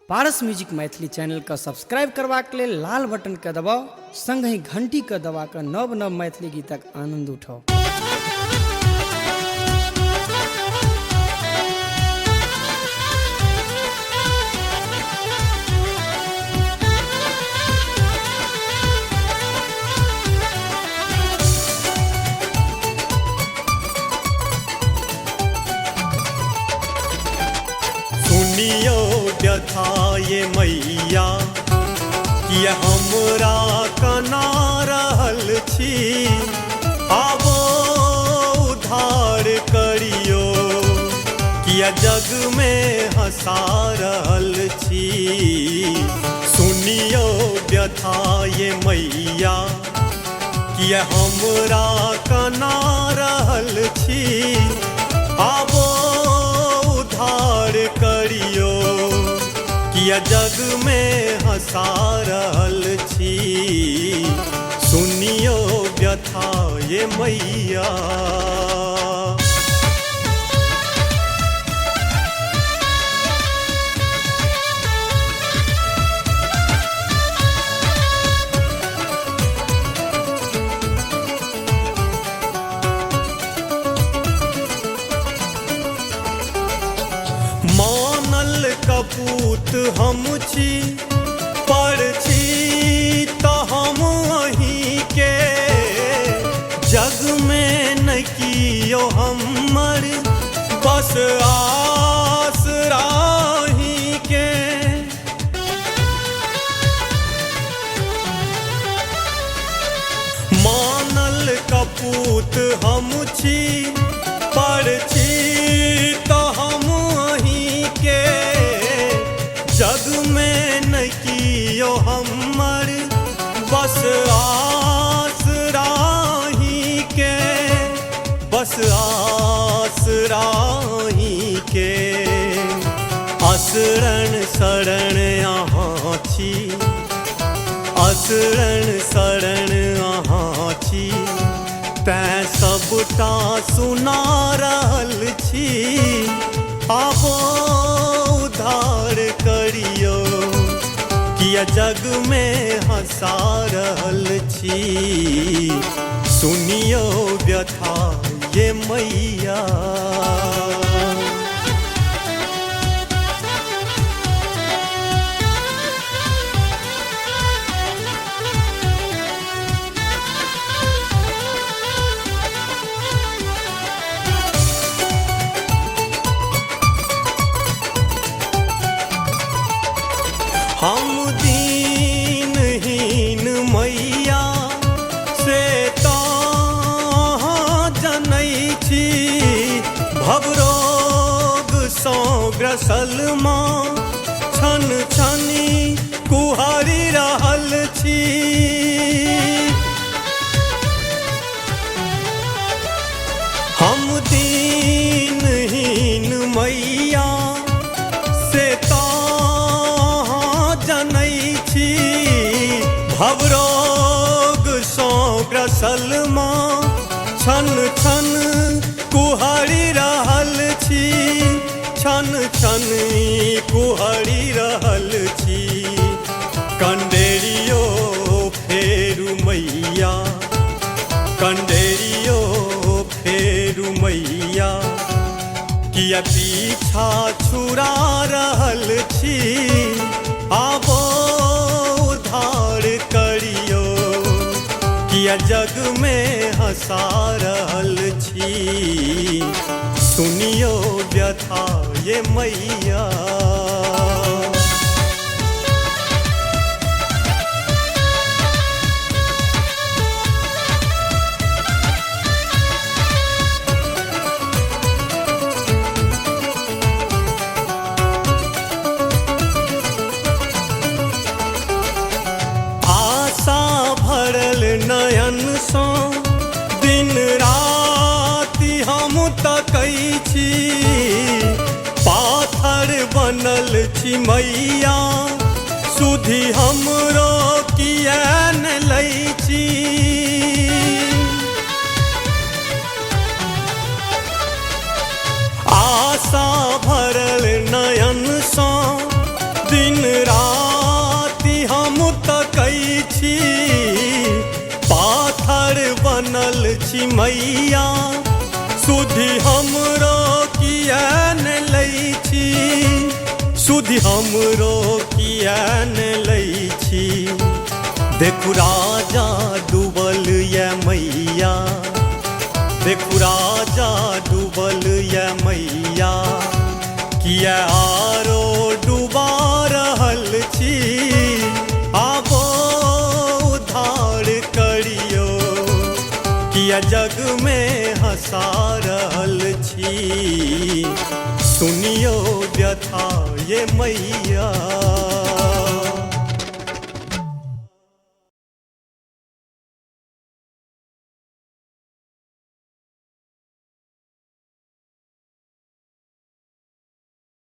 पारस music Maithili channel का subscribe करबाक लेल लाल बटन के दबाउ, संगहि घंटी के दबा कऽ नव नव मैथिली गीतक आनंद उठाउ। सुनियो व्यथा ये मैया किया हमरा कना रहल छी, आबो उद्धार करियो किया जग में हंसा रहल छी। सुनियो व्यथा ये मैया किया हमरा कना रहल छी, आबो उद्धार करियो किया जग में हंसा रहल छी। सुनियो व्यथा ये मैया। मानल कपूत हम छी, पर छी तो हम अहीं के, जग में न कियो हमर बस आस राही के। मानल कपूत हम छी, पर छी तो हम के, जग में न कियो हमर बस आस राही के, बस आस राही के। असरण शरण अहाँ छी, असरण शरण अहाँ छी, तैं सबटा सुना रहल छी, आबो उद्धार करियो किया जग में हंसा रहल छी। सुनियो व्यथा ये मैया। हम दीनहीन मैया से तऽ जनै छी, भवरोग सँ ग्रसल माँ छन छनी कुहरि रहल छी। हम दीनहीन मैया से जनै छी, भवरोग सँ ग्रसल माँ छन छन कुहरि रहल छी, छन छन कुहरि रहल छी। कंडेरियो फेरु मैया, कंडेरियो फेरु मैया, किया पीछा छुड़ा रहल छी, आबो उद्धार करियो किया जग में हंसा रहल छी। सुनियो व्यथा ये मैया। नयन सँ दिन राति हम तकै छी, पाथर बनल छी मैया, सुधि हमरो किया न लै छी। आशा भरल नयन सँ दिन छी मैया सुधि हमरो किया न लै छी सुधि हमरो किया न लै छी देखु राजा डूबल ये मैया देखु राजा डूबल ये मैया किया आरो डूबा रहल छी आबो उद्धार करियो किया जग में हंसा रहल छी सुनियो व्यथा ये मैया।